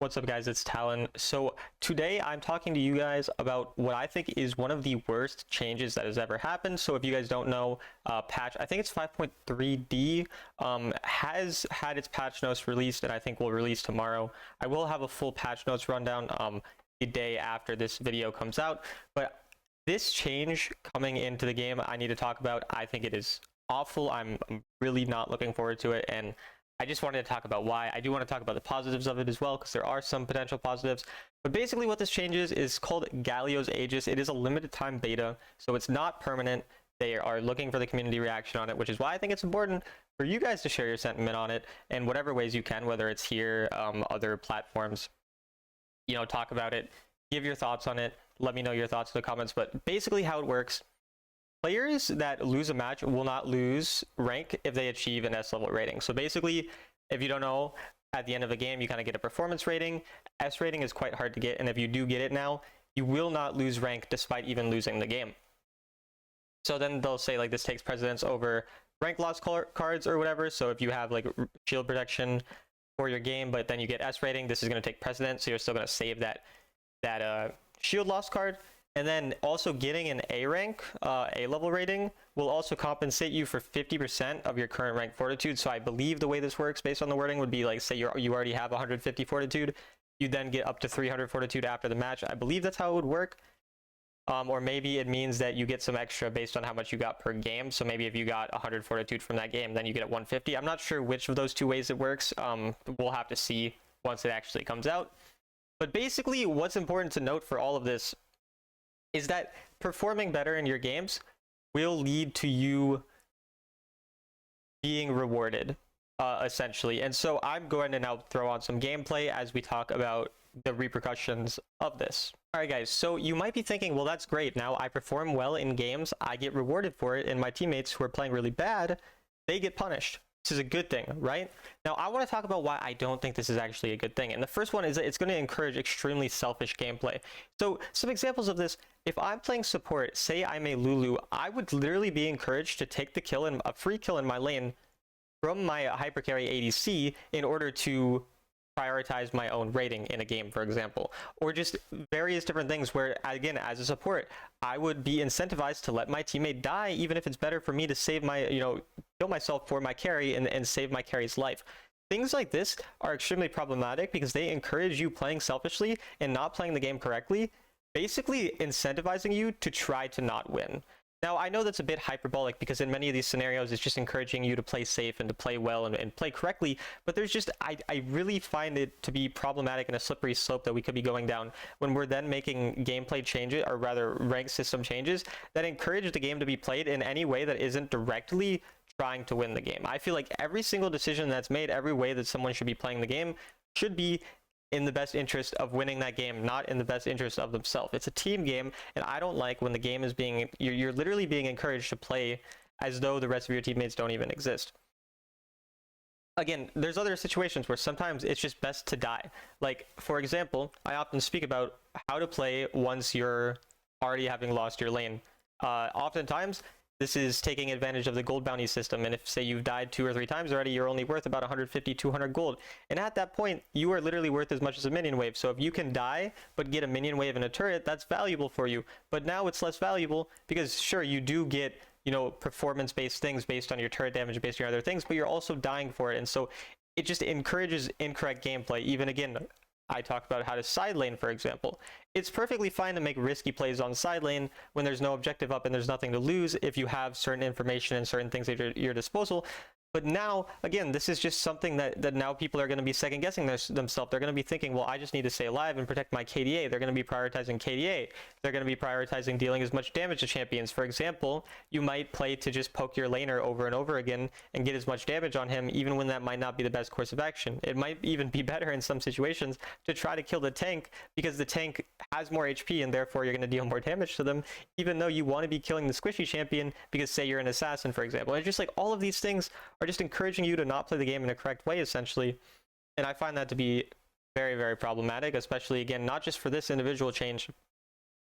What's up, guys? It's Talon. So today I'm talking to you guys about what I think is one of the worst changes that has ever happened. So if you guys don't know, patch, I think it's 5.3D, has had its patch notes released, and I think will release tomorrow. I will have a full patch notes rundown the day after this video comes out. But this change coming into the game, I need to talk about. I think it is awful. I'm really not looking forward to it, and I just wanted to talk about why. I do want to talk about the positives of it as well, because there are some potential positives. But basically what this changes is called Galio's Aegis. It is a limited time beta, so it's not permanent. They are looking for the community reaction on it, which is why I think it's important for you guys to share your sentiment on it in whatever ways you can, whether it's here, other platforms. You know, talk about it, give your thoughts on it, let me know your thoughts in the comments. But basically how it works, players that lose a match will not lose rank if they achieve an S level rating. So basically, if you don't know, at the end of the game, you kind of get a performance rating. S rating is quite hard to get, and if you do get it now, you will not lose rank despite even losing the game. So then they'll say like this takes precedence over rank loss cards or whatever. So if you have like shield protection for your game, but then you get S rating, this is going to take precedence. So you're still going to save that shield loss card. And then also getting an A rank, A level rating, will also compensate you for 50% of your current rank fortitude. So I believe the way this works based on the wording would be like, say you already have 150 fortitude, you then get up to 300 fortitude after the match. I believe that's how it would work. Or maybe it means that you get some extra based on how much you got per game. So maybe if you got 100 fortitude from that game, then you get 150. I'm not sure which of those two ways it works. We'll have to see once it actually comes out. But basically, what's important to note for all of this is that performing better in your games will lead to you being rewarded, essentially. And so I'm going to now throw on some gameplay as we talk about the repercussions of this. All right, guys, so you might be thinking, well, that's great. Now I perform well in games, I get rewarded for it, and my teammates who are playing really bad, they get punished. This is a good thing, right? Now, I want to talk about why I don't think this is actually a good thing. And the first one is that it's going to encourage extremely selfish gameplay. So some examples of this, if I'm playing support, say I'm a Lulu, I would literally be encouraged to take the kill, and a free kill in my lane from my hypercarry ADC in order to prioritize my own rating in a game, for example, or just various different things where, again, as a support, I would be incentivized to let my teammate die, even if it's better for me to save my, kill myself for my carry and save my carry's life. Things like this are extremely problematic because they encourage you playing selfishly and not playing the game correctly, basically incentivizing you to try to not win. Now, I know that's a bit hyperbolic because in many of these scenarios, it's just encouraging you to play safe and to play well and play correctly. But there's just, I really find it to be problematic and a slippery slope that we could be going down when we're then making gameplay changes, or rather rank system changes, that encourage the game to be played in any way that isn't directly trying to win the game. I feel like every single decision that's made, every way that someone should be playing the game, should be in the best interest of winning that game, not in the best interest of themselves. It's a team game, and I don't like when the game is being, you're literally being encouraged to play as though the rest of your teammates don't even exist. Again, there's other situations where sometimes it's just best to die. Like, for example, I often speak about how to play once you're already having lost your lane. Oftentimes, this is taking advantage of the gold bounty system, and if, say, you've died 2 or 3 times already, you're only worth about 150, 200 gold. And at that point, you are literally worth as much as a minion wave. So if you can die, but get a minion wave and a turret, that's valuable for you. But now it's less valuable because, sure, you do get, performance-based things based on your turret damage, based on your other things, but you're also dying for it. And so it just encourages incorrect gameplay. Even, again, I talked about how to side lane, for example. It's perfectly fine to make risky plays on side lane when there's no objective up and there's nothing to lose if you have certain information and certain things at your disposal. But now, again, this is just something that now people are going to be second guessing themselves. They're going to be thinking, well, I just need to stay alive and protect my KDA. They're going to be prioritizing KDA. They're going to be prioritizing dealing as much damage to champions. For example, you might play to just poke your laner over and over again and get as much damage on him, even when that might not be the best course of action. It might even be better in some situations to try to kill the tank because the tank has more HP and therefore you're going to deal more damage to them, even though you want to be killing the squishy champion because, say, you're an assassin, for example. And it's just like all of these things are just encouraging you to not play the game in a correct way, essentially. And I find that to be very, very problematic, especially, again, not just for this individual change,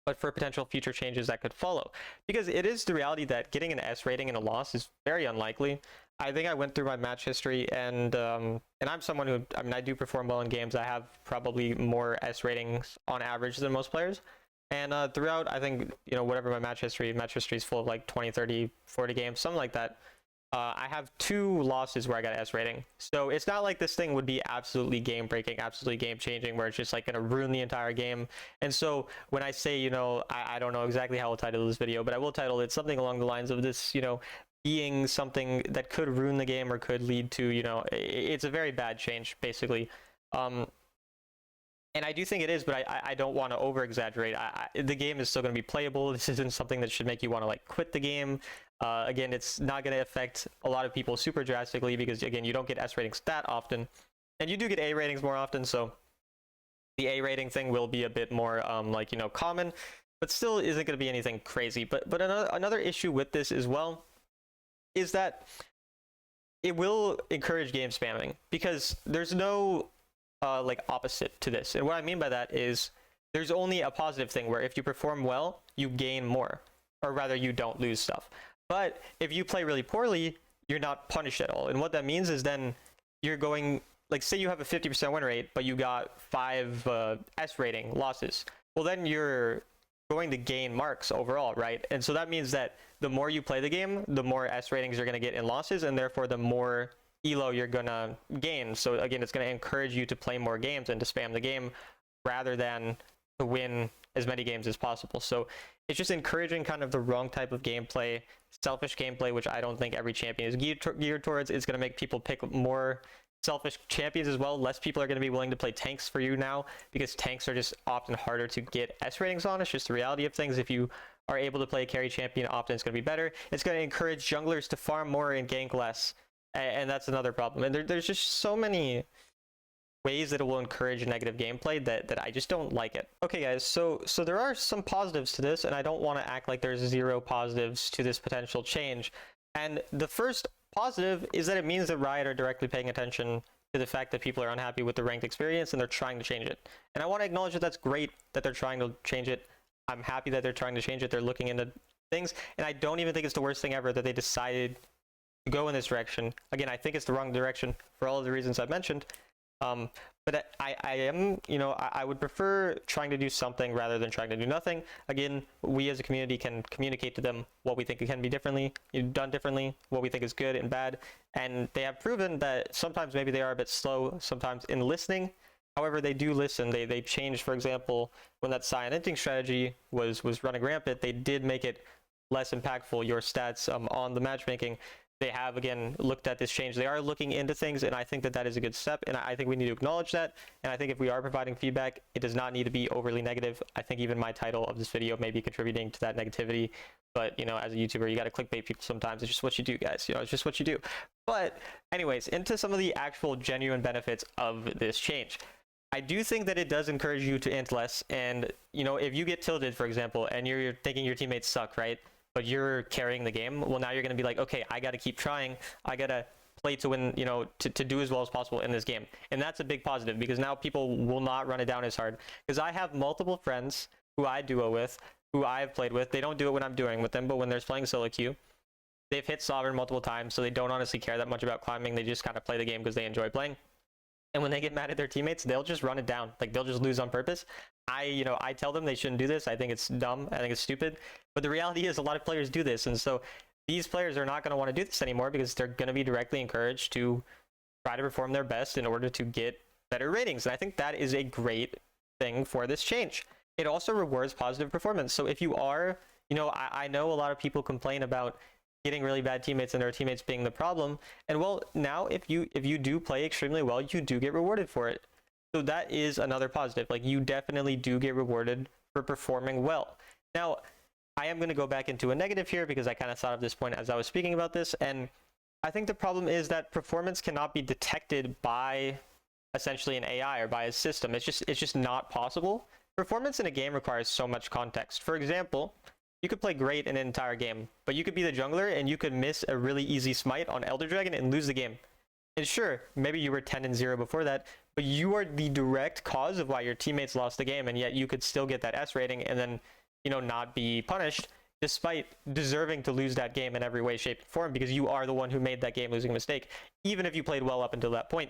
but for potential future changes that could follow. Because it is the reality that getting an S rating in a loss is very unlikely. I think I went through my match history, and I'm someone who, I mean, I do perform well in games. I have probably more S ratings on average than most players. And throughout, I think, whatever my match history is full of like 20, 30, 40 games, something like that. I have 2 losses where I got S rating. So it's not like this thing would be absolutely game breaking, absolutely game changing, where it's just like going to ruin the entire game. And so when I say, I don't know exactly how I'll title this video, but I will title it something along the lines of this, being something that could ruin the game or could lead to, it's a very bad change, basically. And I do think it is, but I don't want to over exaggerate. The game is still going to be playable. This isn't something that should make you want to like quit the game. Again, it's not going to affect a lot of people super drastically because, again, you don't get S ratings that often, and you do get A ratings more often. So the A rating thing will be a bit more common, but still isn't going to be anything crazy. But another issue with this as well is that it will encourage game spamming because there's no opposite to this. And what I mean by that is there's only a positive thing where if you perform well, you gain more, or rather you don't lose stuff. But if you play really poorly, you're not punished at all. And what that means is then you're going, like, say you have a 50% win rate, but you got 5 S rating losses. Well, then you're going to gain marks overall, right? And so that means that the more you play the game, the more S ratings you're going to get in losses, and therefore the more elo you're going to gain. So again, it's going to encourage you to play more games and to spam the game rather than to win as many games as possible. So it's just encouraging kind of the wrong type of gameplay, selfish gameplay, which I don't think every champion is geared towards. It's going to make people pick more selfish champions as well. Less people are going to be willing to play tanks for you now because tanks are just often harder to get S ratings on. It's just the reality of things. If you are able to play a carry champion, often it's going to be better. It's going to encourage junglers to farm more and gank less, and that's another problem. And there's just so many ways that it will encourage negative gameplay that I just don't like it. Okay guys, so there are some positives to this, and I don't want to act like there's 0 positives to this potential change. And the first positive is that it means that Riot are directly paying attention to the fact that people are unhappy with the ranked experience and they're trying to change it. And I want to acknowledge that that's great that they're trying to change it. I'm happy that they're trying to change it. They're looking into things, and I don't even think it's the worst thing ever that they decided to go in this direction. Again, I think it's the wrong direction for all of the reasons I've mentioned. But I am, I would prefer trying to do something rather than trying to do nothing. Again, we as a community can communicate to them what we think it can be done differently, what we think is good and bad. And they have proven that sometimes maybe they are a bit slow, sometimes in listening. However, they do listen. They changed, for example, when that Cyanenting strategy was running rampant, they did make it less impactful, your stats on the matchmaking. They have, again, looked at this change. They are looking into things, and I think that is a good step, and I think we need to acknowledge that. And I think if we are providing feedback, it does not need to be overly negative. I think even my title of this video may be contributing to that negativity, but, as a YouTuber, you got to clickbait people sometimes. It's just what you do, guys. It's just what you do. But anyways, into some of the actual genuine benefits of this change. I do think that it does encourage you to int less, and, if you get tilted, for example, and you're thinking your teammates suck, right? But you're carrying the game, well, now you're going to be like, okay, I got to keep trying. I got to play to win, to do as well as possible in this game. And that's a big positive because now people will not run it down as hard. Because I have multiple friends who I duo with, who I've played with. They don't do it when I'm duoing with them, but when they're playing solo queue, they've hit Sovereign multiple times, so they don't honestly care that much about climbing. They just kind of play the game because they enjoy playing. And when they get mad at their teammates, they'll just run it down. Like, they'll just lose on purpose. I tell them they shouldn't do this. I think it's dumb. I think it's stupid. But the reality is a lot of players do this. And so these players are not going to want to do this anymore because they're going to be directly encouraged to try to perform their best in order to get better ratings. And I think that is a great thing for this change. It also rewards positive performance. So if you are, I know a lot of people complain about getting really bad teammates and their teammates being the problem. And well, now if you do play extremely well, you do get rewarded for it. So that is another positive. Like, you definitely do get rewarded for performing well. Now, I am going to go back into a negative here because I kind of thought of this point as I was speaking about this. And I think the problem is that performance cannot be detected by essentially an AI or by a system. It's just not possible. Performance in a game requires so much context. For example, you could play great in an entire game, but you could be the jungler and you could miss a really easy smite on Elder Dragon and lose the game. And sure, maybe you were 10-0 before that, but you are the direct cause of why your teammates lost the game, and yet you could still get that S rating and then, not be punished. despite deserving to lose that game in every way, shape, and form, because you are the one who made that game losing mistake, even if you played well up until that point.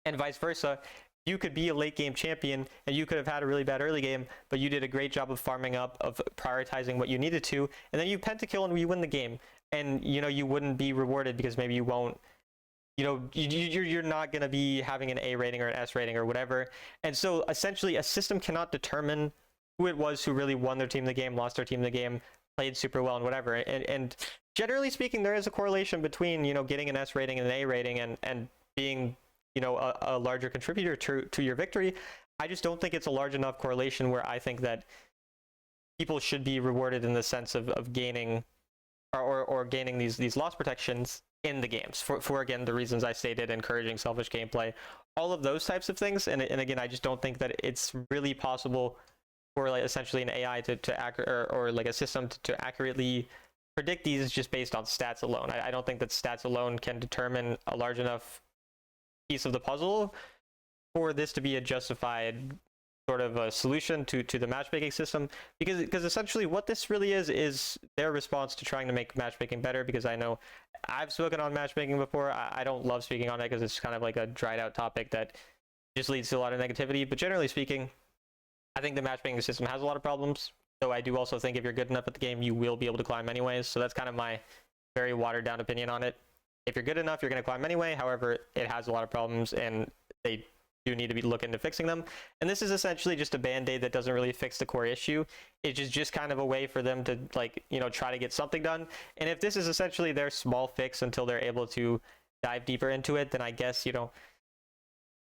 And vice versa, you could be a late game champion and you could have had a really bad early game, but you did a great job of farming up, of prioritizing what you needed to, and then you pentakill and you win the game. And, you know, you wouldn't be rewarded because maybe you won't, you know, you're not going to be having an A rating or an S rating or whatever. And so essentially a system cannot determine who it was who really won their team the game, lost their team the game, played super well and whatever. And generally speaking, there is a correlation between, you know, getting an S rating and an A rating and being, you know, a larger contributor to your victory. I just don't think it's a large enough correlation where I think that people should be rewarded in the sense of gaining or gaining these loss protections in the games for again the reasons I stated, encouraging selfish gameplay, all of those types of things. And again, I just don't think that it's really possible for like essentially an AI or like a system to accurately predict these just based on stats alone. I don't think that stats alone can determine a large enough piece of the puzzle for this to be a justified sort of a solution to the matchmaking system, because essentially what this really is their response to trying to make matchmaking better. Because I know I've spoken on matchmaking before. I don't love speaking on it because it's kind of like a dried out topic that just leads to a lot of negativity, but generally speaking, I think the matchmaking system has a lot of problems. So I do also think if you're good enough at the game, you will be able to climb anyways. So that's kind of my very watered down opinion on it. If you're good enough, you're going to climb anyway. However, it has a lot of problems and they do need to be looking into fixing them. And this is essentially just a band-aid that doesn't really fix the core issue. It's just kind of a way for them to, like, you know, try to get something done. And if this is essentially their small fix until they're able to dive deeper into it, then I guess, you know,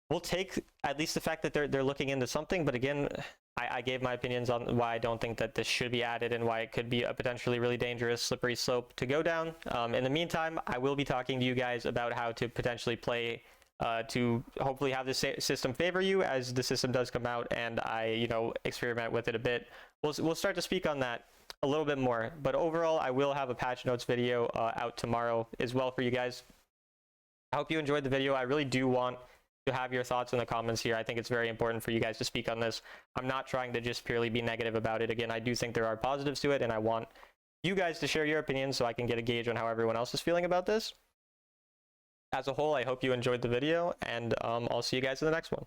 we'll take at least the fact that they're looking into something. But again, I gave my opinions on why I don't think that this should be added and why it could be a potentially really dangerous slippery slope to go down. In the meantime, I will be talking to you guys about how to potentially play to hopefully have this system favor you as the system does come out and I, you know, experiment with it a bit. We'll start to speak on that a little bit more. But overall, I will have a patch notes video out tomorrow as well for you guys. I hope you enjoyed the video. I really do want to have your thoughts in the comments here. I think it's very important for you guys to speak on this. I'm not trying to just purely be negative about it. Again, I do think there are positives to it, and I want you guys to share your opinions so I can get a gauge on how everyone else is feeling about this. As a whole, I hope you enjoyed the video, and I'll see you guys in the next one.